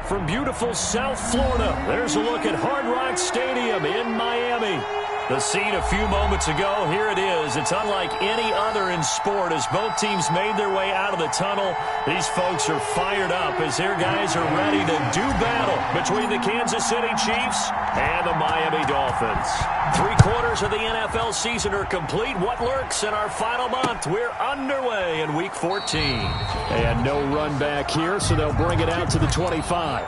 from beautiful South Florida. There's a look at Hard Rock Stadium in Miami. The scene a few moments ago, here it is. It's unlike any other in sport as both teams made their way out of the tunnel. These folks are fired up as their guys are ready to do battle between the Kansas City Chiefs and the Miami Dolphins. 3/4 of the NFL season are complete. What lurks in our final month? We're underway in Week 14. And no run back here, so they'll bring it out to the 25.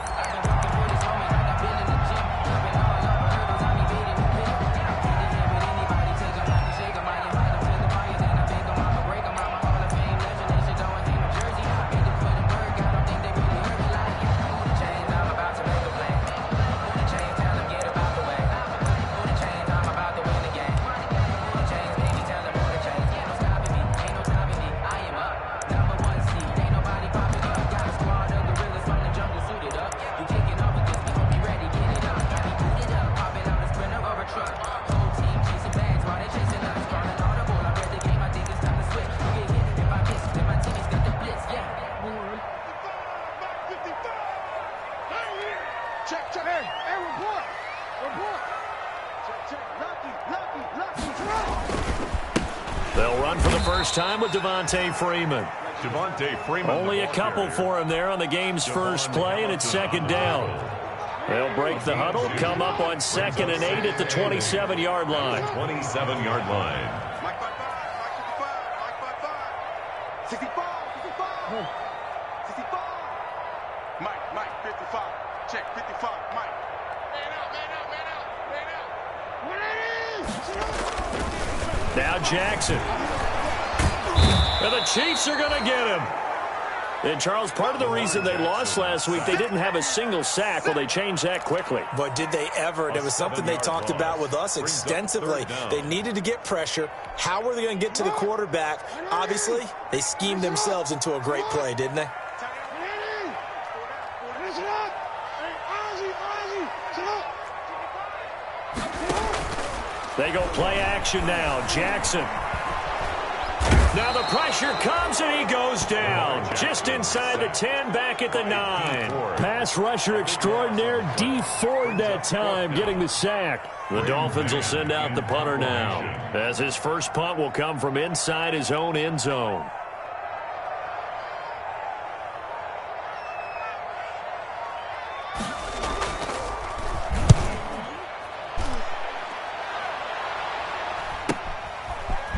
They'll run for the first time with Devontae Freeman. Only a couple for him there on the game's first play, and it's second down. They'll break the huddle, come up on 2nd and 8 at the 27-yard line. 27-yard line. Mike, 55. Check, 55. Mike. Now Jackson. And the Chiefs are going to get him. And, Charles, part of the reason they lost last week, they didn't have a single sack. Well, they changed that quickly. But did they ever? It was something they talked about with us extensively. They needed to get pressure. How were they going to get to the quarterback? Obviously, they schemed themselves into a great play, didn't they? They go play action now. Jackson. Now the pressure comes and he goes down. Just inside the 10, back at the 9. Pass rusher extraordinaire, D Ford that time, getting the sack. The Dolphins will send out the punter now, as his first punt will come from inside his own end zone.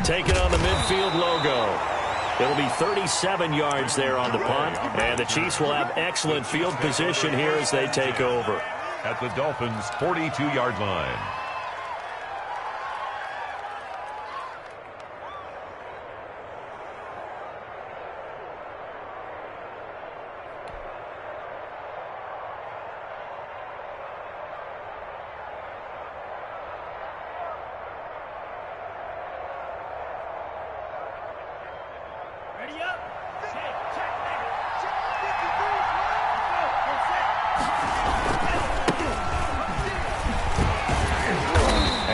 Taking on the midfield logo. It'll be 37 yards there on the punt, and the Chiefs will have excellent field position here as they take over. At the Dolphins' 42-yard line.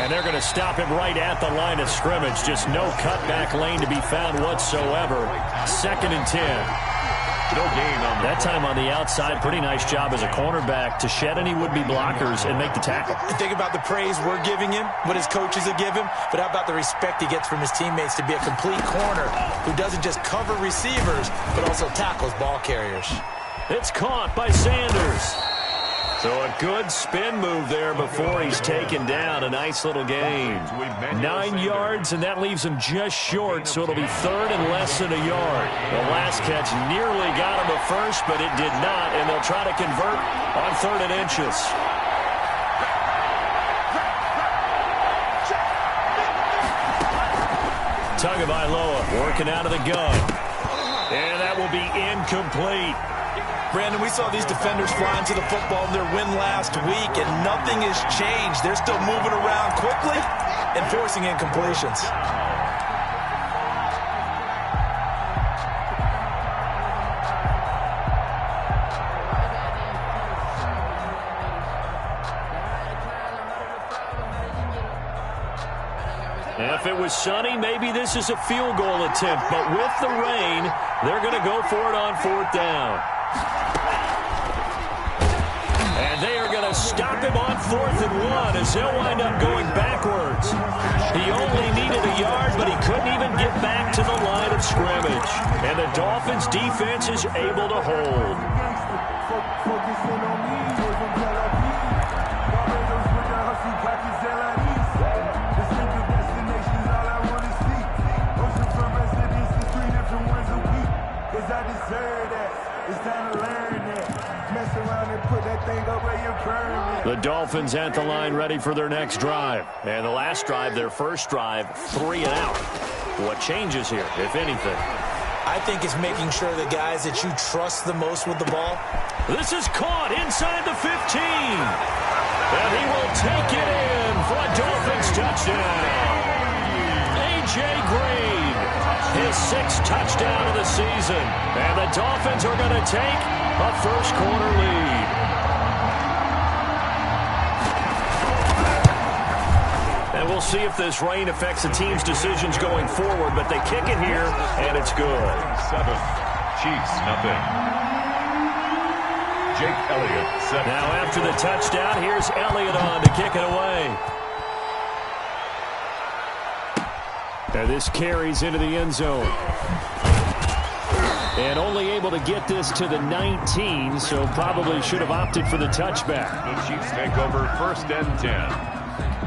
They're going to stop him right at the line of scrimmage. Just no cutback lane to be found whatsoever. 2nd and 10. No gain on that time on the outside. Pretty nice job as a cornerback to shed any would-be blockers and make the tackle. Think about the praise we're giving him, what his coaches have given him, but how about the respect he gets from his teammates to be a complete corner who doesn't just cover receivers, but also tackles ball carriers. It's caught by Sanders. So a good spin move there before he's taken down. A nice little gain. 9 yards, and that leaves him just short, so it'll be 3rd and less than a yard. The last catch nearly got him a first, but it did not, and they'll try to convert on 3rd and inches. Tagovailoa working out of the gun. And that will be incomplete. Brandon, we saw these defenders flying to the football in their win last week, and nothing has changed. They're still moving around quickly and forcing incompletions. If it was sunny, maybe this is a field goal attempt, but with the rain, they're going to go for it on 4th down. stop him on 4th and 1 as they'll wind up going backwards. He only needed a yard, but he couldn't even get back to the line of scrimmage. And the Dolphins defense is able to hold. The Dolphins at the line ready for their next drive. And the last drive, their first drive, 3 and out. What changes here, if anything? I think it's making sure the guys that you trust the most with the ball. This is caught inside the 15. And he will take it in for a Dolphins touchdown. A.J. Green, his 6th touchdown of the season. And the Dolphins are going to take a first-quarter lead. And we'll see if this rain affects the team's decisions going forward, but they kick it here, and it's good. 7, Chiefs, nothing. Jake Elliott set. Now after the touchdown, here's Elliott on to kick it away. And this carries into the end zone. And only able to get this to the 19, so probably should have opted for the touchback. The Chiefs take over 1st and 10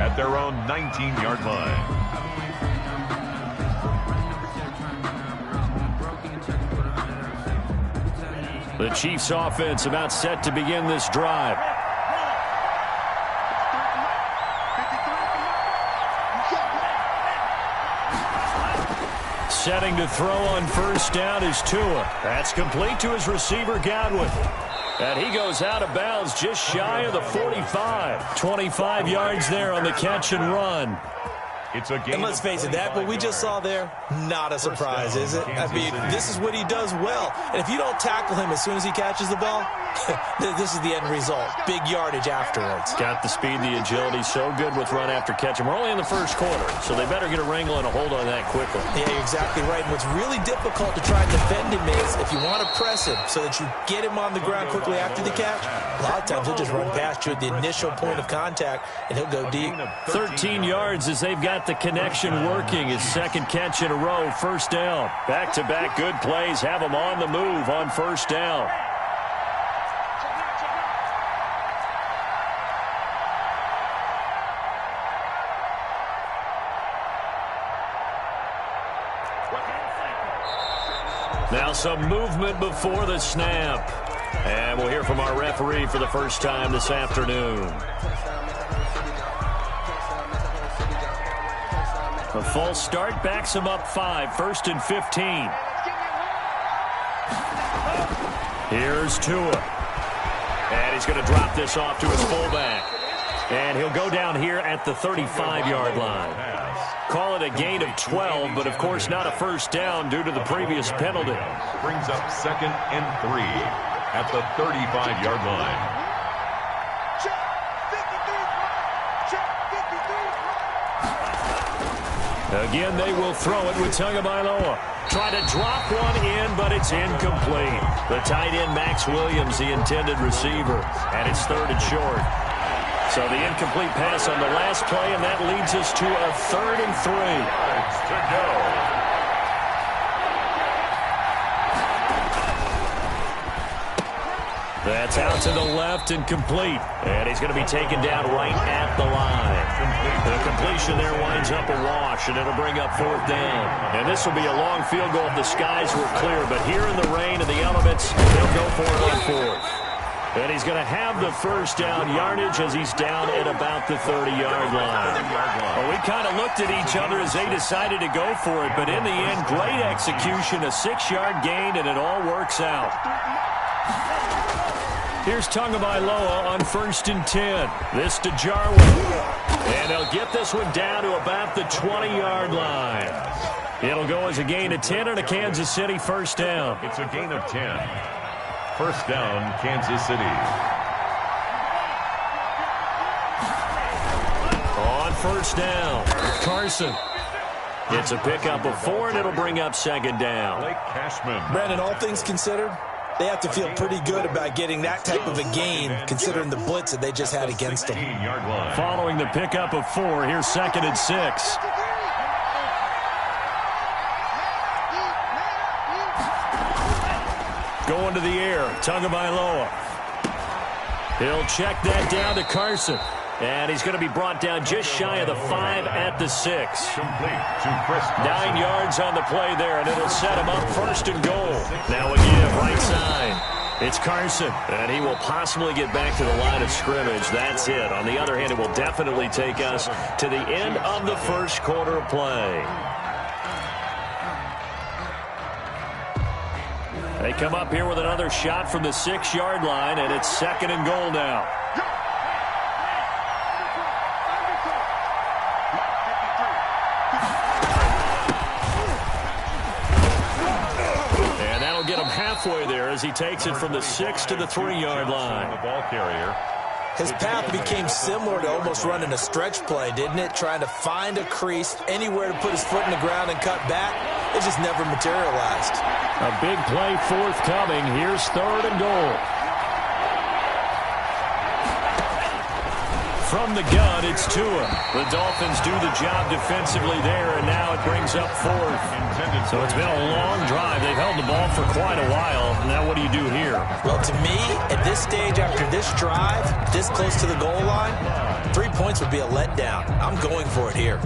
at their own 19-yard line. The Chiefs offense about set to begin this drive. Setting to throw on 1st down is Tua. That's complete to his receiver, Godwin. And he goes out of bounds just shy of the 45. 25 yards there on the catch and run. It's a game. And let's face it, that what we just saw there, not a surprise, is it? I mean, this is what he does well. And if you don't tackle him as soon as he catches the ball, this is the end result. Big yardage afterwards. Got the speed, the agility, so good with run after catch. And we're only in the first quarter, so they better get a wrangle and a hold on that quickly. Yeah, you're exactly right. And what's really difficult to try and defend him is if you want to press him so that you get him on the ground quickly after the catch, a lot of times he'll just run past you at the initial point of contact, and he'll go deep. 13 yards as they've got the connection working. His 2nd catch in a row, 1st down. Back-to-back good plays have him on the move on 1st down. Now some movement before the snap. And we'll hear from our referee for the first time this afternoon. A false start backs him up 5, 1st and 15. Here's Tua. And he's going to drop this off to his fullback. And he'll go down here at the 35-yard line. Call it a gain of 12, but of course not a 1st down due to the previous penalty. Brings up 2nd and 3 at the 35-yard line. Again, they will throw it with Tagovailoa. Try to drop one in, but it's incomplete. The tight end, Max Williams, the intended receiver. And it's 3rd and short. So the incomplete pass on the last play, and that leads us to a 3rd and 3. To go. That's out to the left and complete. And he's going to be taken down right at the line. The completion there winds up a wash, and it'll bring up 4th down. And this will be a long field goal if the skies were clear. But here in the rain and the elements, they'll go for it on 4th. And he's going to have the 1st down yardage as he's down at about the 30-yard line. Well, we kind of looked at each other as they decided to go for it. But in the end, great execution, a 6-yard gain, and it all works out. Here's Tagovailoa on 1st and 10. This to Jarwin. And they'll get this one down to about the 20-yard line. It'll go as a gain of 10 and a Kansas City 1st down. It's a gain of 10. 1st down, Kansas City. On 1st down, Carson. It's a pickup of 4, and it'll bring up 2nd down. Blake Cashman. Brandon, all things considered, They have to feel pretty good about getting that type of a gain, considering the blitz that they just had against them. Following the pickup of 4, here's 2nd and 6. Going to the air, Tagovailoa. He'll check that down to Carson. And he's going to be brought down just shy of the 5 at the 6. 9 yards on the play there, and it'll set him up 1st and goal. Now again, right side. It's Carson, and he will possibly get back to the line of scrimmage. That's it. On the other hand, it will definitely take us to the end of the 1st quarter of play. They come up here with another shot from the 6-yard line, and it's 2nd and goal now. And that'll get him halfway there as he takes it from the 6 to the 3-yard line. The ball carrier. His path became similar to almost running a stretch play, didn't it? Trying to find a crease, anywhere to put his foot in the ground and cut back. It just never materialized. A big play forthcoming. Here's 3rd and goal. From the gun, it's Tua. The Dolphins do the job defensively there, and now it brings up 4th. So it's been a long drive. They've held the ball for quite a while. Now what do you do here? Well, to me, at this stage after this drive, this close to the goal line, 3 points would be a letdown. I'm going for it here.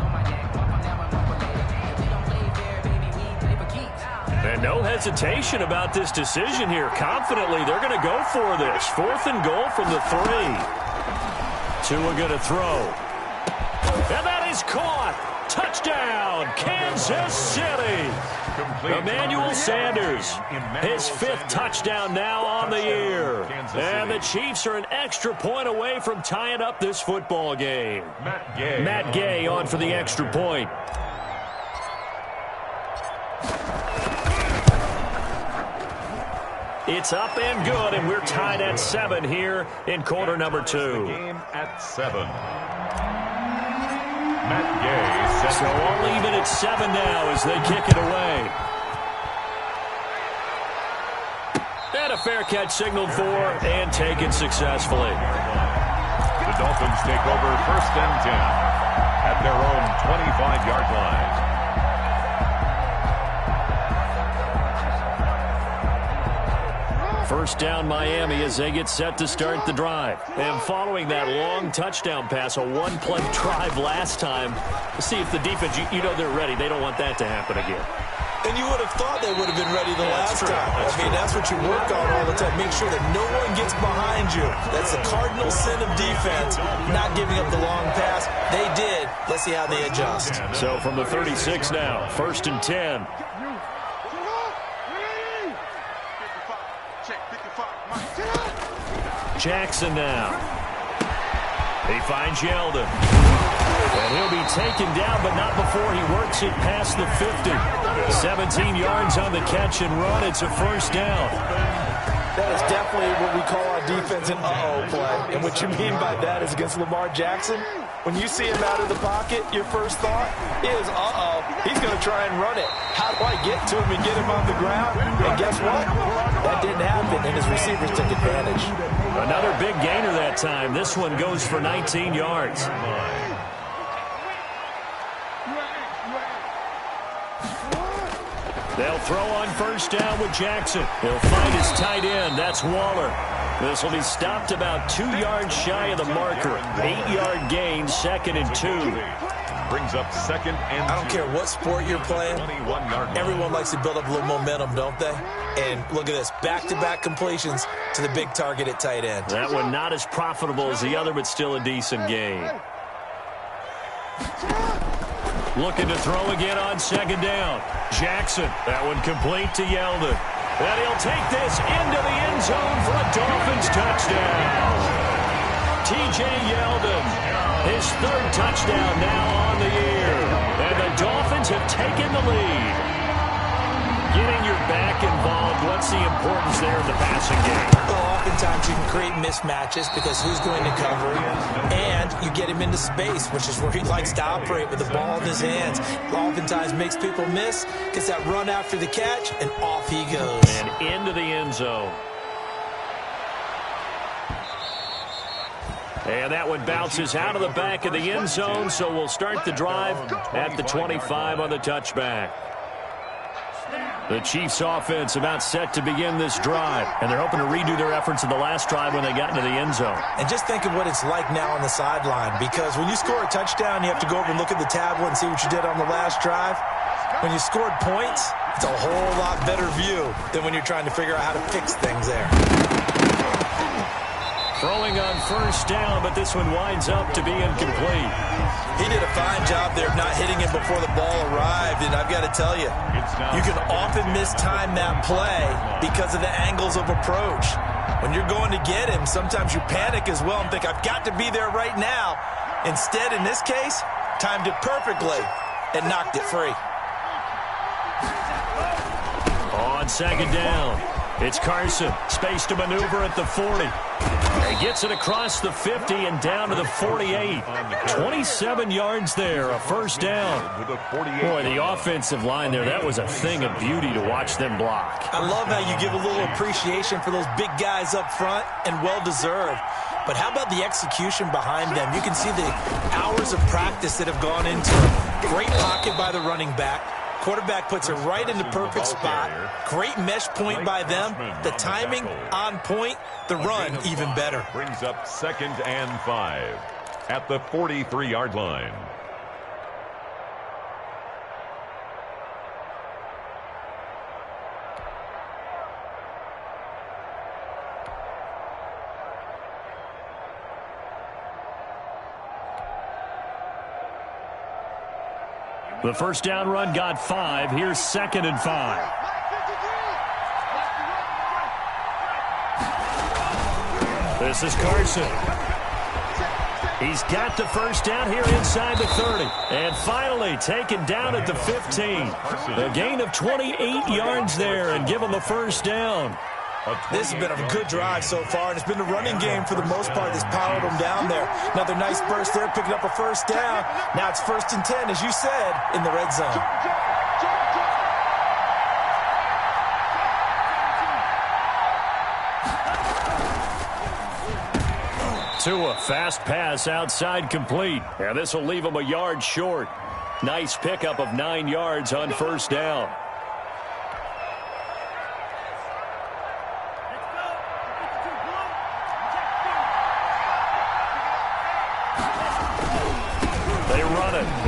And no hesitation about this decision here. Confidently, they're going to go for this. 4th and goal from the 3. Tua going to throw. And that is caught. Touchdown, Kansas City. Emmanuel Sanders, his 5th touchdown now on the year. And the Chiefs are an extra point away from tying up this football game. Matt Gay on for the extra point. It's up and good, and we're tied at 7 here in quarter number 2. Game at 7. Matt Gay. So only even at 7 now as they kick it away. And a fair catch signaled for and taken successfully. The Dolphins take over 1st and 10 at their own 25-yard line. First down Miami as they get set to start the drive. And following that long touchdown pass, a 1-play drive last time, see if the defense, you know they're ready. They don't want that to happen again. And you would have thought they would have been ready the last time. That's what you work on all the time. Make sure that no one gets behind you. That's the cardinal sin of defense, not giving up the long pass. They did. Let's see how they adjust. So from the 36 now, 1st and 10. Jackson now. He finds Yeldon. And he'll be taken down, but not before he works it past the 50. 17 yards on the catch and run. It's a 1st down. That is definitely what we call our defense an uh-oh play. And what you mean by that is against Lamar Jackson, when you see him out of the pocket, your first thought is, uh-oh, he's going to try and run it. How do I get to him and get him on the ground? And guess what? That didn't happen, and his receivers took advantage. Another big gainer that time. This one goes for 19 yards. They'll throw on 1st down with Jackson. He'll find his tight end. That's Waller. This will be stopped about 2 yards shy of the marker. 8-yard gain, 2nd and 2. Brings up 2nd and 2. I don't care what sport you're playing. Everyone likes to build up a little momentum, don't they? And look at this. Back-to-back completions to the big target at tight end. That one not as profitable as the other, but still a decent gain. Looking to throw again on 2nd down. Jackson, that one complete to Yeldon. And he'll take this into the end zone for a Dolphins touchdown. T.J. Yeldon, his 3rd touchdown now on the year. And the Dolphins have taken the lead. Getting your back involved, what's the importance there in the passing game? Well, oftentimes you can create mismatches because who's going to cover, and you get him into space, which is where he likes to operate with the ball in his hands. Oftentimes makes people miss, gets that run after the catch, and off he goes. And into the end zone. And that one bounces out of the back of the end zone, so we'll start the drive at the 25 on the touchback. The Chiefs offense about set to begin this drive, and they're hoping to redo their efforts in the last drive when they got into the end zone. And just think of what it's like now on the sideline, because when you score a touchdown, you have to go over and look at the tablet and see what you did on the last drive. When you scored points, it's a whole lot better view than when you're trying to figure out how to fix things there. Throwing on first down, but this one winds up to be incomplete. He did a fine job there of not hitting him before the ball arrived, and I've got to tell you, you can often mistime that play because of the angles of approach. When you're going to get him, sometimes you panic as well and think, I've got to be there right now. Instead, in this case, timed it perfectly and knocked it free. On second down, it's Carson. Space to maneuver at the 40. He gets it across the 50 and down to the 48. 27 yards there, a first down. Boy, the offensive line there, that was a thing of beauty to watch them block. I love how you give a little appreciation for those big guys up front, and well-deserved. But how about the execution behind them? You can see the hours of practice that have gone into it. Great pocket by the running back. Quarterback puts it right in the perfect spot. Great mesh point by them. The timing on point. The run even better. Brings up 2nd and 5 at the 43-yard line. The first down run got 5. Here's 2nd and 5. This is Carson. He's got the first down here inside the 30. And finally taken down at the 15. A gain of 28 yards there and give him the first down. This has been a good drive so far, and it's been the running game for the most part that's powered them down there. Another nice burst there, picking up a first down. Now it's 1st and 10, as you said, in the red zone. Tua, fast pass outside complete. And this will leave him a yard short. Nice pickup of 9 yards on first down.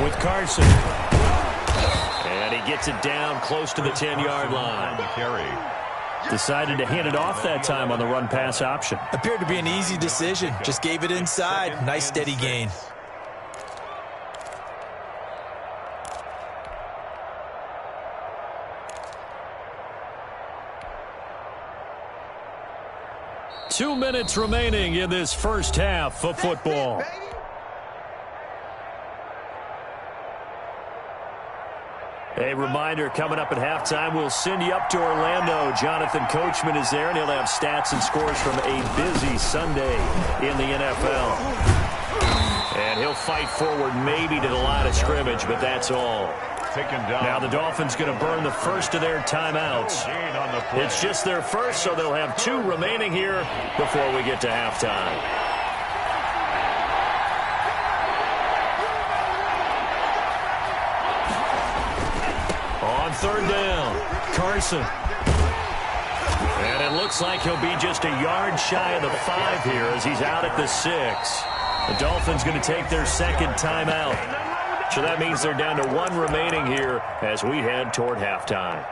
With Carson. And he gets it down close to the 10-yard line. Decided to hand it off that time on the run-pass option. Appeared to be an easy decision. Just gave it inside. Nice steady gain. Two minutes remaining in this first half of football. A reminder, coming up at halftime, we'll send you up to Orlando. Jonathan Coachman is there, and he'll have stats and scores from a busy Sunday in the NFL. And he'll fight forward maybe to the line of scrimmage, but that's all. Now the Dolphins going to burn the first of their timeouts. It's just their first, so they'll have 2 remaining here before we get to halftime. On third down, Carson. And it looks like he'll be just a yard shy of the 5 here as he's out at the 6. The Dolphins going to take their 2nd timeout. So that means they're down to 1 remaining here as we head toward halftime.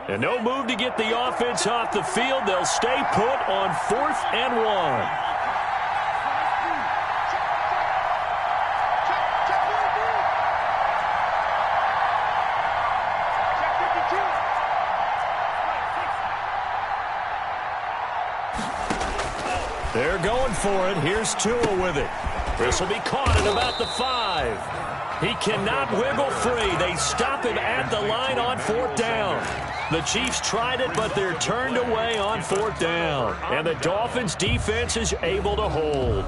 And no move to get the offense off the field. They'll stay put on 4th and 1. They're they're going for it. Here's Tua with it. This will be caught at about the 5. He cannot wiggle free. They stop him at the line on 4th down. The Chiefs tried it, but they're turned away on 4th down. And the Dolphins defense is able to hold.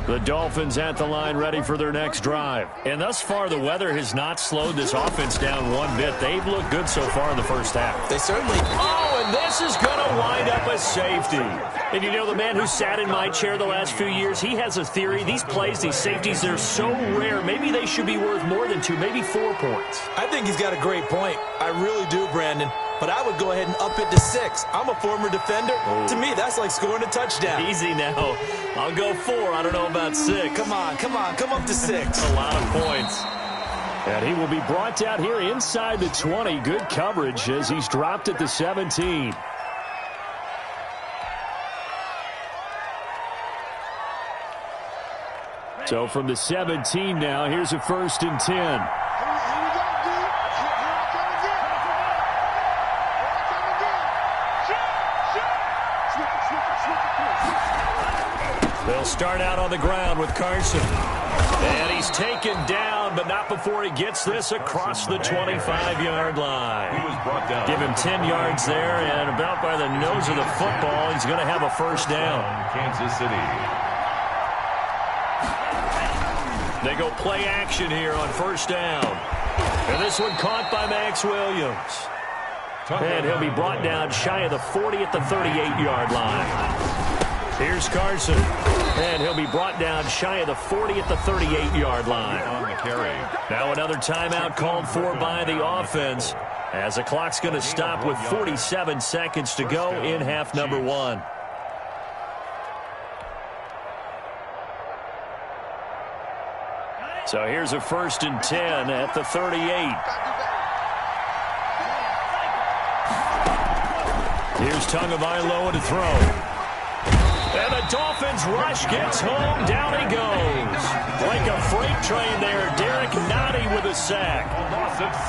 The Dolphins at the line ready for their next drive. And thus far, the weather has not slowed this offense down one bit. They've looked good so far in the first half. They certainly... Oh, and this is going to wind up a safety. And you know, the man who sat in my chair the last few years, he has a theory. These plays, these safeties, they're so rare. Maybe they should be worth more than 2, maybe 4 points. I think he's got a great point. I really do, Brandon. But I would go ahead and up it to 6. I'm a former defender. Oh. To me, that's like scoring a touchdown. Easy now. I'll go 4. I don't know about 6. Come on. Come up to 6. A lot of points. And he will be brought down here inside the 20. Good coverage as he's dropped at the 17. So from the 17 now, here's a 1st and 10. They'll start out on the ground with Carson. And he's taken down, but not before he gets this across the 25-yard line. He was brought down. Give him 10 yards there, and about by the nose of the football, he's going to have a 1st down. Kansas City. They go play action here on 1st down. And this one caught by Max Williams. And he'll be brought down shy of the 40 at the 38-yard line. Here's Carson. And he'll be brought down shy of the 40 at the 38-yard line. On the carry. Now another timeout called for by the offense, as the clock's going to stop with 47 seconds to go in half number 1. So here's a 1st and 10 at the 38. Here's Tagovailoa to throw. And the Dolphins rush gets home. Down he goes. Like a freight train there. Derek Nottie with a sack.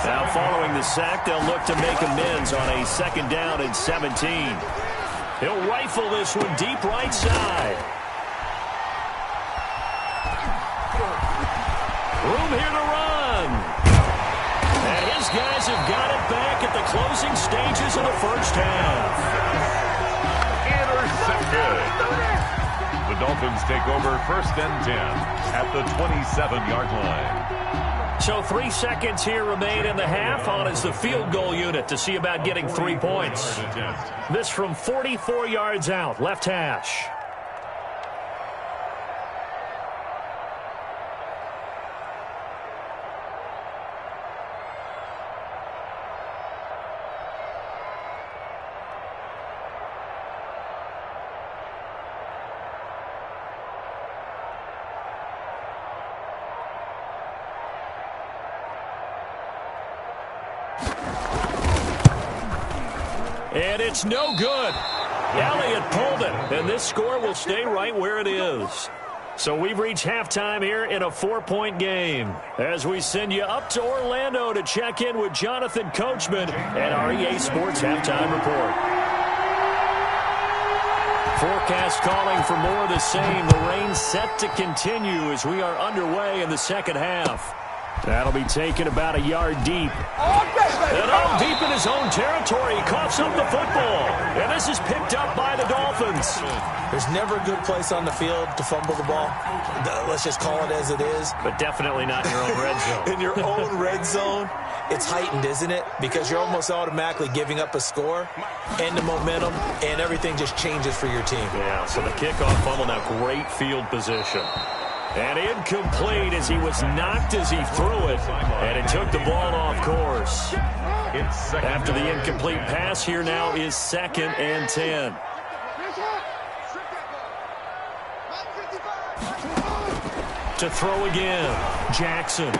Now following the sack, they'll look to make amends on a 2nd down and 17. He'll rifle this one deep right side. Room here to run. And his guys have got it back at the closing stages of the 1st half. Intercepted. The Dolphins take over 1st and 10 at the 27-yard line. So 3 seconds here remain in the half. On is the field goal unit to see about getting 3 points. This from 44 yards out, left hash. And it's no good. Elliott pulled it, and this score will stay right where it is. So we've reached halftime here in a 4-point game as we send you up to Orlando to check in with Jonathan Coachman and REA Sports Halftime Report. Forecast calling for more of the same. The rain set to continue as we are underway in the 2nd half. That'll be taken about a yard deep. And all deep in his own territory. He coughs up the football. And this is picked up by the Dolphins. There's never a good place on the field to fumble the ball. Let's just call it as it is. But definitely not in your own red zone. In your own red zone, it's heightened, isn't it? Because you're almost automatically giving up a score and the momentum, and everything just changes for your team. Yeah, so the kickoff fumble, now great field position. And incomplete as he was knocked as he threw it. And it took the ball off course. After the incomplete pass, here now is 2nd and 10. To throw again, Jackson.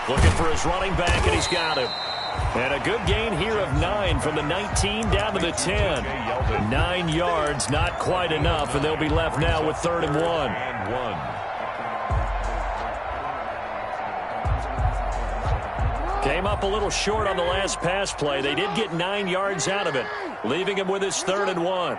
Looking for his running back, and he's got him. And a good gain here of 9 from the 19 down to the 10. 9 yards, not quite enough, and they'll be left now with 3rd and 1. Came up a little short on the last pass play. They did get 9 yards out of it, leaving him with his 3rd and 1.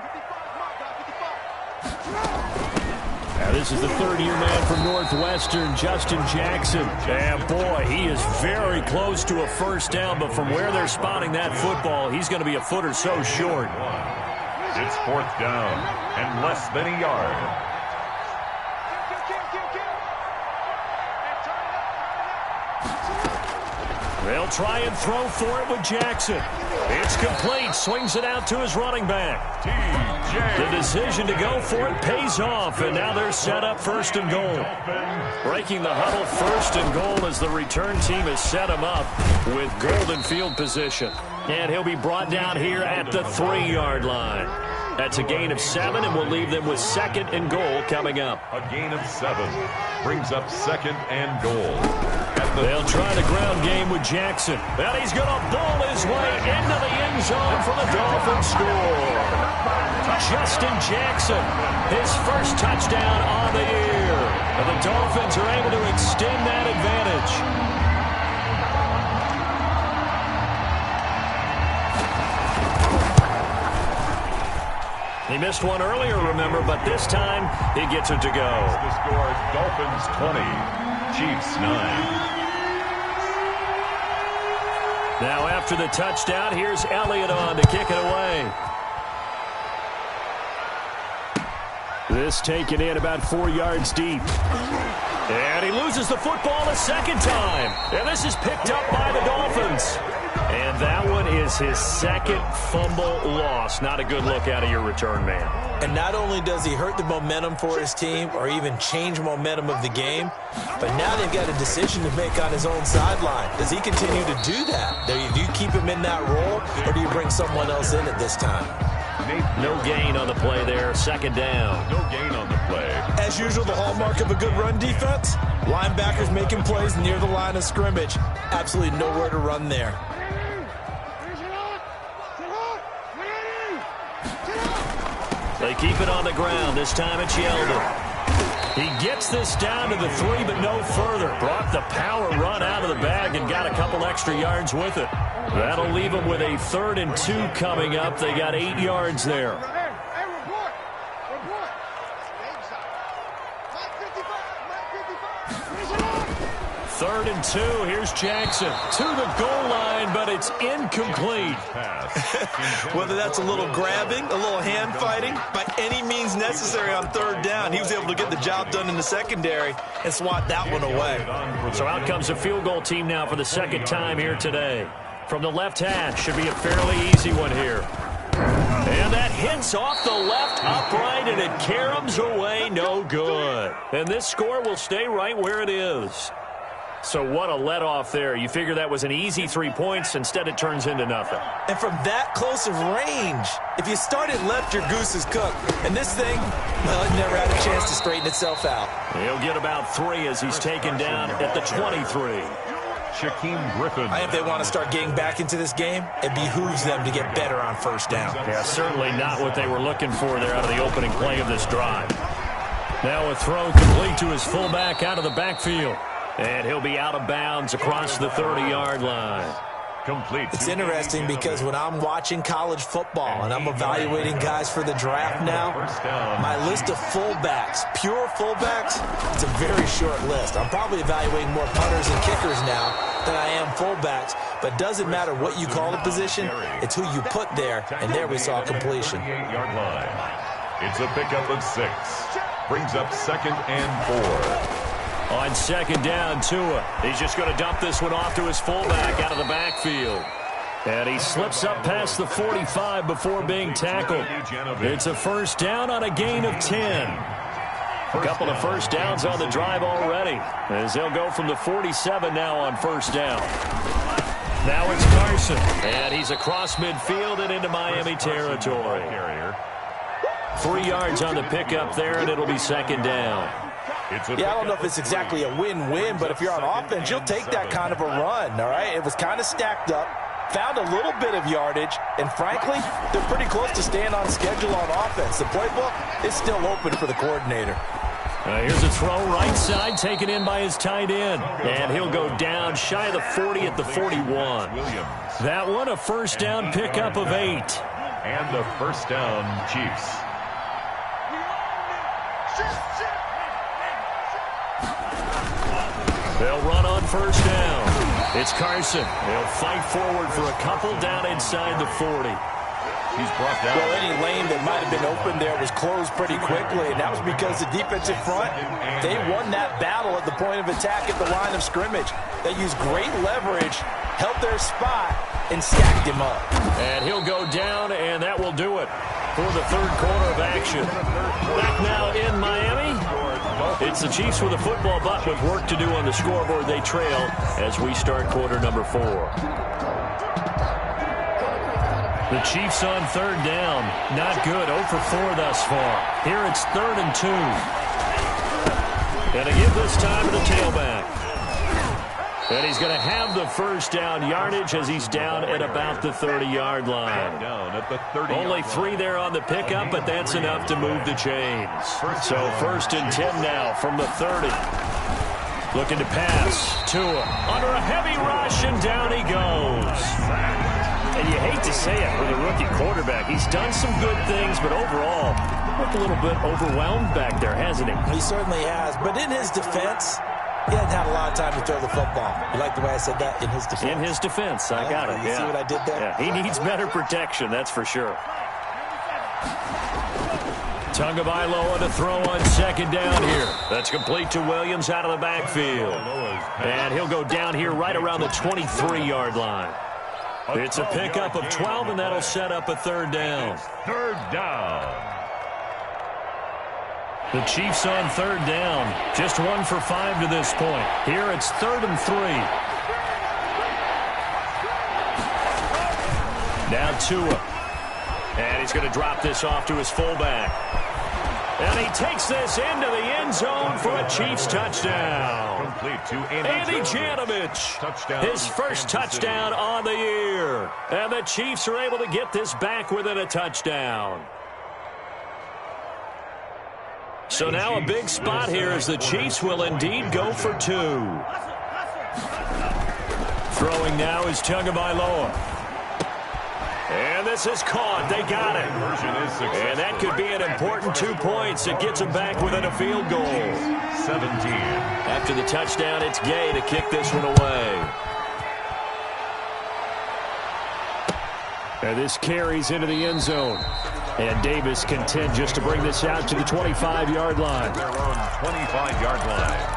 Now this is the third-year man from Northwestern, Justin Jackson. And boy, he is very close to a first down, but from where they're spotting that football, he's going to be a foot or so short. It's 4th down and less than a yard. They'll try and throw for it with Jackson. It's complete. Swings it out to his running back. The decision to go for it pays off, and now they're set up 1st and goal. Breaking the huddle, 1st and goal as the return team has set him up with golden field position. And he'll be brought down here at the 3-yard line. That's a gain of 7, and we'll leave them with 2nd and goal coming up. A gain of 7 brings up 2nd and goal. They'll try the ground game with Jackson. And he's going to ball his way into the end zone for the Dolphins score. Justin Jackson, his first touchdown on the year. And the Dolphins are able to extend that advantage. He missed one earlier, remember, but this time he gets it to go. The score, Dolphins 20, Chiefs 9. Now after the touchdown, here's Elliott on to kick it away. This taken in about 4 yards deep. And he loses the football a second time. And this is picked up by the Dolphins. And that one is his 2nd fumble loss. Not a good look out of your return man. And not only does he hurt the momentum for his team or even change momentum of the game, but now they've got a decision to make on his own sideline. Does he continue to do that? Do you keep him in that role, or do you bring someone else in at this time? No gain on the play there. 2nd down. No gain on the play. As usual, the hallmark of a good run defense, linebackers making plays near the line of scrimmage. Absolutely nowhere to run there. They keep it on the ground. This time it's Yeldon. He gets this down to the 3, but no further. Brought the power run out of the bag and got a couple extra yards with it. That'll leave them with a 3rd and 2 coming up. They got 8 yards there. 3rd and 2. Here's Jackson to the goal line, but it's incomplete. Whether that's a little grabbing, a little hand fighting, by any means necessary on 3rd down, he was able to get the job done in the secondary and swat that one away. So out comes a field goal team now for the 2nd time here today. From the left hash, should be a fairly easy one here. And that hits off the left upright, and it caroms away, no good. And this score will stay right where it is. So what a let-off there. You figure that was an easy 3 points. Instead, it turns into nothing. And from that close of range, if you start it left, your goose is cooked. And this thing, well, it never had a chance to straighten itself out. He'll get about 3 as he's taken down at the 23. Shaquem Griffin. I think if they want to start getting back into this game, it behooves them to get better on 1st down. Yeah, certainly not what they were looking for there out of the opening play of this drive. Now a throw complete to his fullback out of the backfield. And he'll be out of bounds across the 30-yard line. Complete. It's interesting because when I'm watching college football and I'm evaluating guys for the draft now, my list of fullbacks, pure fullbacks, it's a very short list. I'm probably evaluating more punters and kickers now than I am fullbacks. But it doesn't matter what you call the position, it's who you put there, and there we saw completion. 8-yard line. It's a pickup of 6. Brings up 2nd and 4. On 2nd down, Tua. He's just going to dump this one off to his fullback out of the backfield. And he slips up past the 45 before being tackled. It's a 1st down on a gain of 10. A couple of 1st downs on the drive already, as they'll go from the 47 now on 1st down. Now it's Carson, and he's across midfield and into Miami territory. 3 yards on the pickup there, and it'll be 2nd down. Yeah, I don't know if it's exactly a win-win, but if you're on offense, you'll take that kind of a run, all right? It was kind of stacked up, found a little bit of yardage, and frankly, they're pretty close to staying on schedule on offense. The playbook is still open for the coordinator. Here's a throw right side, taken in by his tight end. And he'll go down shy of the 40 at the 41. That one, a first down pickup of 8. And the first down, Chiefs. They'll run on first down. It's Carson. They'll fight forward for a couple down inside the 40. He's brought down. Well, any lane that might have been open there was closed pretty quickly, and that was because the defensive front, they won that battle at the point of attack at the line of scrimmage. They used great leverage, held their spot, and stacked him up. And he'll go down, and that will do it for the third quarter of action. Back now in Miami. It's the Chiefs with a football, but with work to do on the scoreboard. They trail as we start quarter number 4. The Chiefs on third down. Not good. 0 for 4 thus far. Here it's 3rd and 2. And to give this time to the tailback. And he's going to have the first down yardage as he's down at about the 30-yard line. Down at the 30. Only 3 there on the pickup, but that's enough to move the chains. So 1st and 10 now from the 30. Looking to pass. Tua under a heavy rush, and down he goes. And you hate to say it with a rookie quarterback. He's done some good things, but overall, looked a little bit overwhelmed back there, hasn't he? He certainly has. But in his defense, he hasn't had a lot of time to throw the football. You like the way I said that? In his defense. In his defense. I got it. You see what I did there? Yeah, he needs better protection, that's for sure. Tagovailoa to throw on second down here. That's complete to Williams out of the backfield. And he'll go down here right around the 23-yard line. It's a pickup of 12, and that'll set up a third down. Third down. The Chiefs on third down. Just 1 for 5 to this point. Here it's 3rd and 3. Now Tua. And he's going to drop this off to his fullback. And he takes this into the end zone for a Chiefs touchdown. Complete to Andy Janovich. His first touchdown on the year. And the Chiefs are able to get this back within a touchdown. So now a big spot here as the Chiefs will indeed go for 2. Throwing now is Tagovailoa. And this is caught. They got it. And that could be an important 2 points. It gets them back within a field goal. 17. After the touchdown, it's Gay to kick this one away. And this carries into the end zone. And Davis content just to bring this out to the 25-yard line. Their own 25-yard line.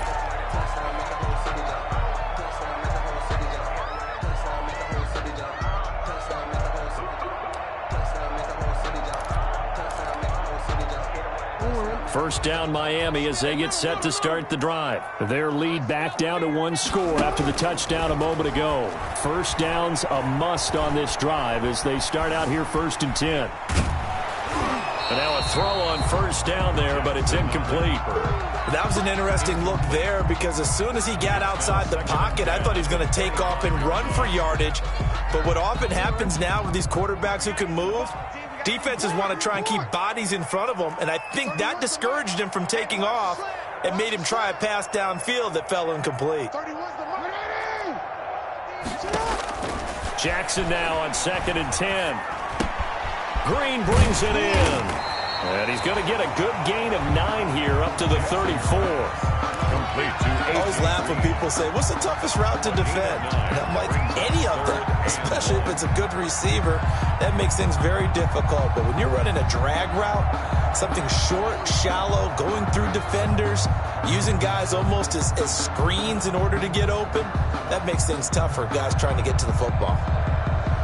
First down Miami as they get set to start the drive. Their lead back down to 1 score after the touchdown a moment ago. First down's a must on this drive as they start out here 1st and 10. And now a throw on first down there, but it's incomplete. That was an interesting look there because as soon as he got outside the pocket, I thought he was going to take off and run for yardage. But what often happens now with these quarterbacks who can move, defenses want to try and keep bodies in front of them, and I think that discouraged him from taking off and made him try a pass downfield that fell incomplete. Jackson now on 2nd and 10. Green brings it in. And he's going to get a good gain of 9 here up to the 34. Complete to 8. I always laugh when people say, what's the toughest route to defend? And I'm like, any of them, especially if it's a good receiver, that makes things very difficult. But when you're running a drag route, something short, shallow, going through defenders, using guys almost as screens in order to get open, that makes things tough for guys trying to get to the football.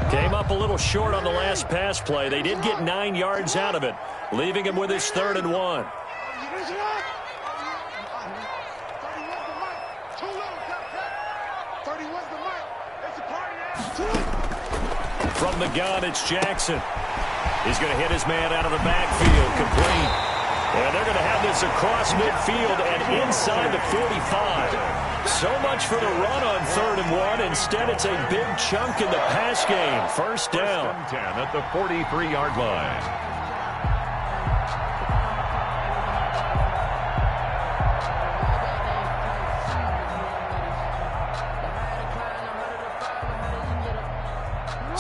Came up a little short on the last pass play. They did get 9 yards out of it, leaving him with his 3rd and 1. From the gun, it's Jackson. He's going to hit his man out of the backfield, complete. And they're going to have this across midfield and inside the 45. So much for the run on 3rd and 1. Instead, it's a big chunk in the pass game. First down. 10 at the 43-yard line.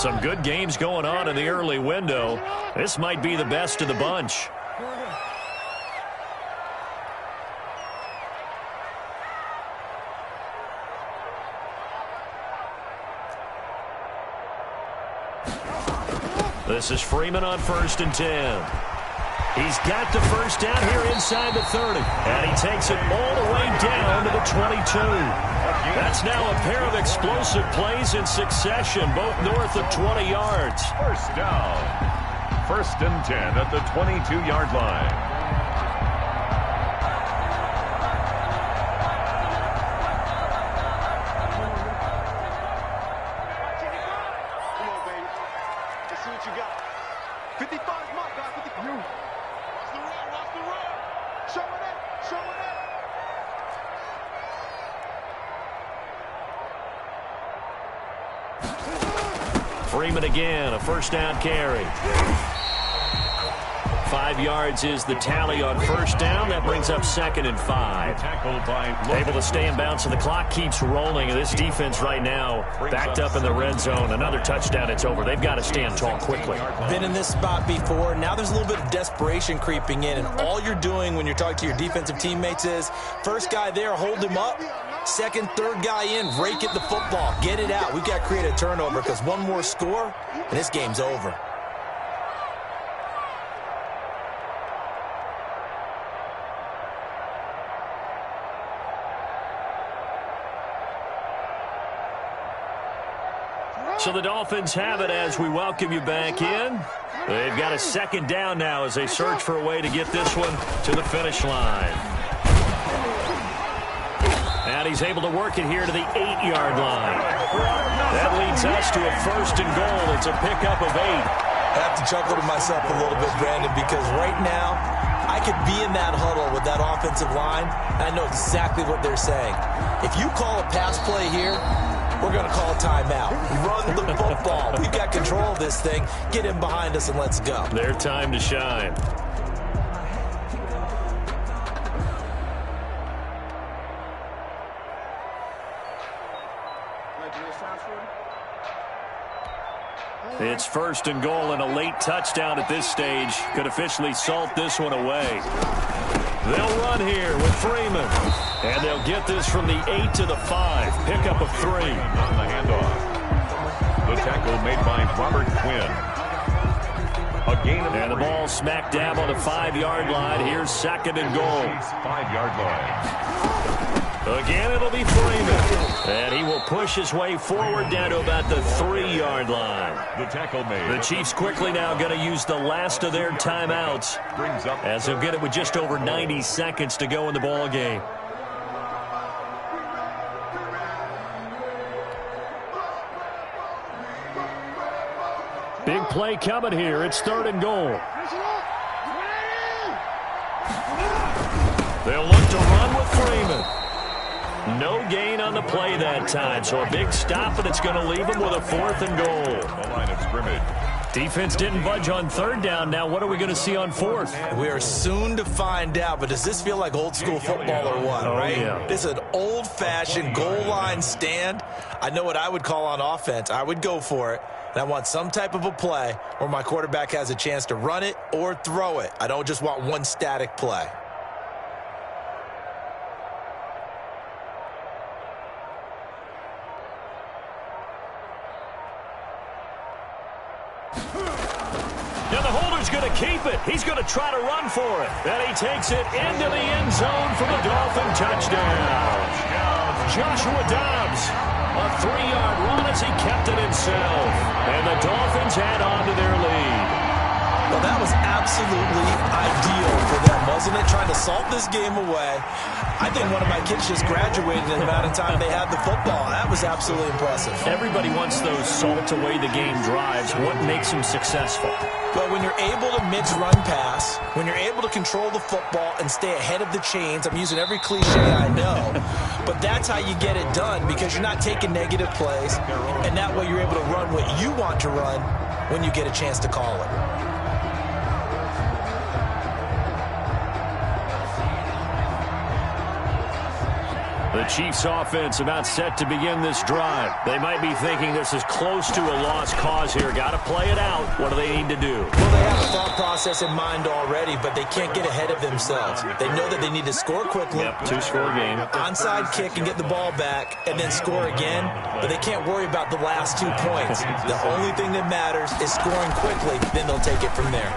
Some good games going on in the early window. This might be the best of the bunch. This is Freeman on 1st and 10. He's got the first down here inside the 30. And he takes it all the way down to the 22. That's now a pair of explosive plays in succession, both north of 20 yards. First down. 1st and 10 at the 22-yard line. Freeman again, a first down carry. 5 yards is the tally on first down. That brings up 2nd and 5. Able to stay in bounds, so the clock keeps rolling. This defense right now backed up in the red zone. Another touchdown, it's over. They've got to stand tall quickly. Been in this spot before. Now there's a little bit of desperation creeping in, and all you're doing when you're talking to your defensive teammates is first guy there, hold him up. Second, third guy in, rake at the football. Get it out. We've got to create a turnover because one more score, and this game's over. So the Dolphins have it as we welcome you back in. They've got a second down now as they search for a way to get this one to the finish line. And he's able to work it here to the 8-yard line. That leads us to a 1st and goal. It's a pickup of 8. I have to chuckle to myself a little bit, Brandon, because right now I could be in that huddle with that offensive line, and I know exactly what they're saying. If you call a pass play here, we're going to call a timeout. Run the football. We've got control of this thing. Get in behind us and let's go. Their time to shine. It's 1st and goal, and a late touchdown at this stage could officially salt this one away. They'll run here with Freeman, and they'll get this from the 8 to the 5. Pickup of 3. On the handoff. The tackle made by Robert Quinn. A gain of 3. And the ball smack dab on the 5-yard line. Here's 2nd and goal. 5-yard line. Again, it'll be Freeman. And he will push his way forward down to about the 3-yard line. The tackle made. The Chiefs quickly now going to use the last of their timeouts as they'll get it with just over 90 seconds to go in the ball game. Big play coming here. It's 3rd and goal. They'll look to run with Freeman. No gain on the play that time, so a big stop, and it's going to leave them with a 4th and goal. The line of scrimmage. Defense didn't budge on 3rd down. Now what are we going to see on 4th? We are soon to find out, but does this feel like old school football or what, right? Yeah. This is an old-fashioned goal line stand. I know what I would call on offense. I would go for it, and I want some type of a play where my quarterback has a chance to run it or throw it. I don't just want one static play. Now the holder's going to keep it. He's going to try to run for it. And he takes it into the end zone for the Dolphin touchdown. Joshua Dobbs, a 3-yard run as he kept it himself. And the Dolphins add on to their lead. Well, that was absolutely ideal for them, wasn't it? Trying to salt this game away. I think one of my kids just graduated in the amount of time they had the football. That was absolutely impressive. Everybody wants those salt away the game drives. What makes them successful? But when you're able to mix run pass, when you're able to control the football and stay ahead of the chains, I'm using every cliche I know, but that's how you get it done because you're not taking negative plays, and that way you're able to run what you want to run when you get a chance to call it. The Chiefs offense about set to begin this drive. They might be thinking this is close to a lost cause here. Got to play it out. What do they need to do? Well, they have a thought process in mind already, but they can't get ahead of themselves. They know that they need to score quickly. Yep, two-score game. Onside kick and get the ball back and then score again, but they can't worry about the last 2 points. The only thing that matters is scoring quickly, then they'll take it from there.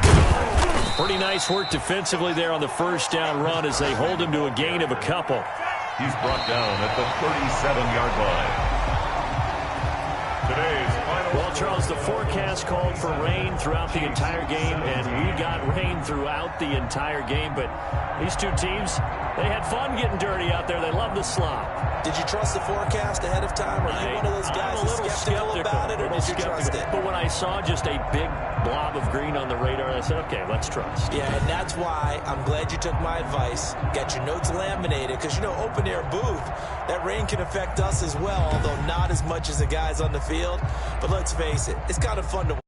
Pretty nice work defensively there on the first down run as they hold him to a gain of a couple. He's brought down at the 37-yard line. Today's final. Well, Charles, the forecast called for rain throughout the entire game, and we got rain throughout the entire game. But these two teams, they had fun getting dirty out there. They love the slop. Did you trust the forecast ahead of time? Are you one of those guys that's skeptical about it, or did you trust it? But when I saw just a big blob of green on the radar, I said, okay, let's trust. Yeah, and that's why I'm glad you took my advice. Got your notes laminated, because, you know, open-air booth, that rain can affect us as well, although not as much as the guys on the field. But let's face it, it's kind of fun to